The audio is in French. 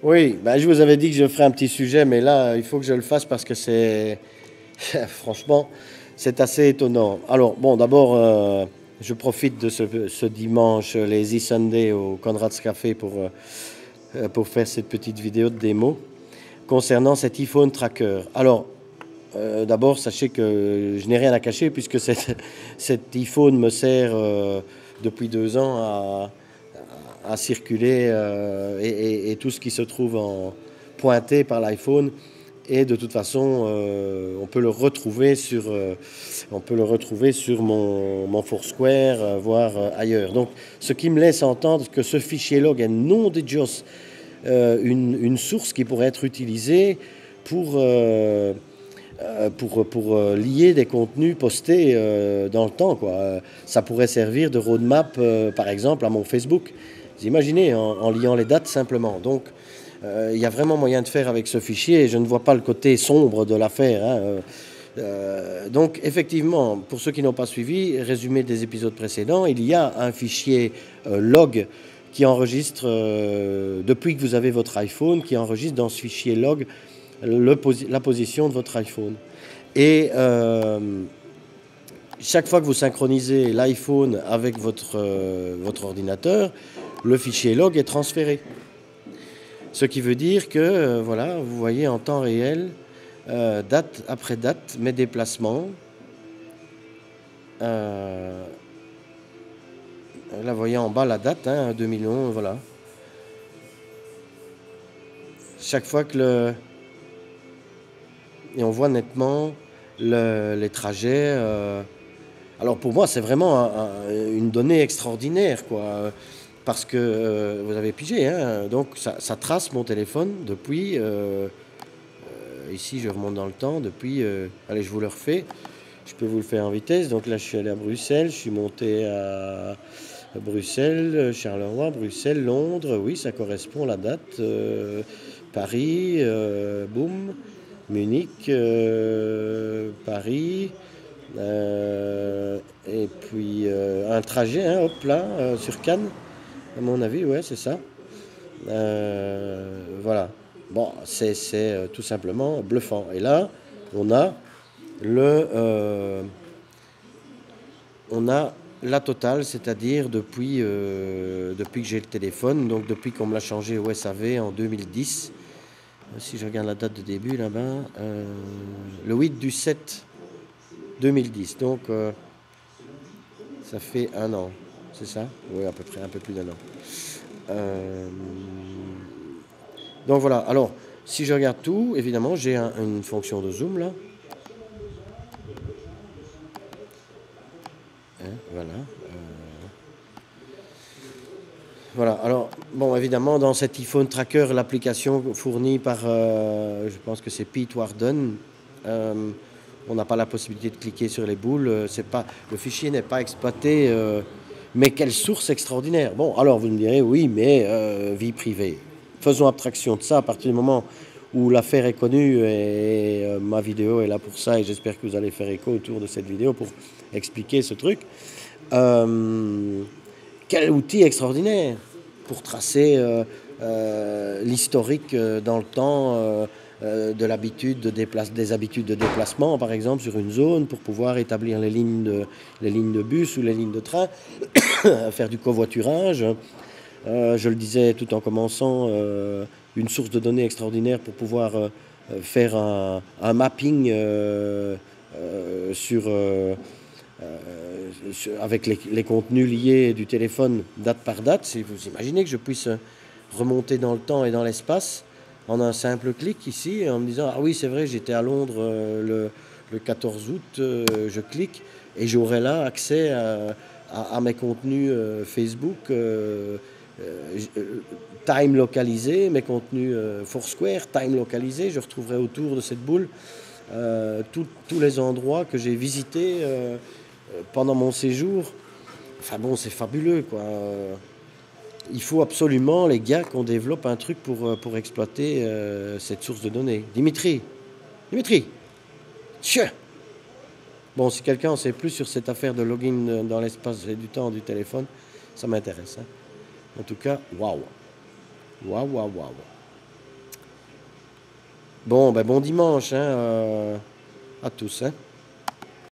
Oui, bah, je vous avais dit que je ferais un petit sujet, mais là, il faut que je le fasse parce que c'est, franchement, c'est assez étonnant. Alors, bon, d'abord, je profite de ce dimanche Lazy Sunday au Conrad's Café pour faire cette petite vidéo de démo concernant cet iPhone Tracker. Alors, d'abord, sachez que je n'ai rien à cacher puisque cet iPhone me sert depuis 2 ans à circuler et tout ce qui se trouve pointé par l'iPhone. Et de toute façon, on peut le retrouver sur mon Foursquare, voire ailleurs. Donc, ce qui me laisse entendre que ce fichier log est non de Dios une source qui pourrait être utilisée pour, lier des contenus postés dans le temps, quoi. Ça pourrait servir de roadmap, par exemple, à mon Facebook. Vous imaginez, en liant les dates simplement. Donc, il y a vraiment moyen de faire avec ce fichier et je ne vois pas le côté sombre de l'affaire, hein. Donc, effectivement, pour ceux qui n'ont pas suivi, résumé des épisodes précédents, il y a un fichier log qui enregistre, depuis que vous avez votre iPhone, qui enregistre dans ce fichier log la position de votre iPhone. Et chaque fois que vous synchronisez l'iPhone avec votre ordinateur, le fichier log est transféré. Ce qui veut dire que, voilà, vous voyez en temps réel, date après date, mes déplacements. Là, vous voyez en bas la date, hein, 2011, voilà. Chaque fois que et on voit nettement les trajets. Alors pour moi, c'est vraiment une donnée extraordinaire, quoi. Parce que vous avez pigé, hein, donc ça trace mon téléphone depuis. Ici, je remonte dans le temps depuis. Allez, je vous le refais. Je peux vous le faire en vitesse. Donc là, je suis allé à Bruxelles. Je suis monté à Bruxelles, Charleroi, Bruxelles, Londres. Oui, ça correspond à la date. Paris, boum. Munich, Paris. Et puis un trajet, hein, hop là, sur Cannes. À mon avis, ouais, c'est ça. Voilà. Bon, c'est tout simplement bluffant. Et là, on a on a la totale, c'est-à-dire depuis que j'ai le téléphone, donc depuis qu'on me l'a changé au SAV en 2010. Si je regarde la date de début là-bas, le 8/7 2010. Donc, ça fait 1 an, c'est ça? Oui, à peu près, un peu plus d'1 an. Donc voilà, alors, si je regarde tout, évidemment, j'ai une fonction de zoom là. Hein, voilà. Voilà, alors, bon, évidemment, dans cet iPhone Tracker, l'application fournie par, je pense que c'est Pete Warden, on n'a pas la possibilité de cliquer sur les boules, le fichier n'est pas exploité, mais quelle source extraordinaire. Bon, alors vous me direz, oui, mais vie privée. Faisons abstraction de ça à partir du moment où l'affaire est connue et ma vidéo est là pour ça et j'espère que vous allez faire écho autour de cette vidéo pour expliquer ce truc. Quel outil extraordinaire pour tracer l'historique dans le temps des habitudes de déplacement, par exemple, sur une zone, pour pouvoir établir les lignes de bus ou les lignes de train, faire du covoiturage. Je le disais tout en commençant, une source de données extraordinaire pour pouvoir faire un mapping avec les contenus liés du téléphone date par date. Si vous imaginez que je puisse remonter dans le temps et dans l'espace en un simple clic ici, en me disant ah oui c'est vrai j'étais à Londres le 14 août, je clique et j'aurai là accès à mes contenus Facebook, time localisé, mes contenus Foursquare, time localisé, je retrouverai autour de cette boule tous les endroits que j'ai visités pendant mon séjour. Enfin bon, c'est fabuleux, quoi. Il faut absolument, les gars, qu'on développe un truc pour exploiter cette source de données. Dimitri, tiens. Bon, si quelqu'un en sait plus sur cette affaire de login dans l'espace et du temps du téléphone, ça m'intéresse, hein. En tout cas, waouh. Waouh, waouh, waouh. Bon, ben bon dimanche hein, à tous. Hein.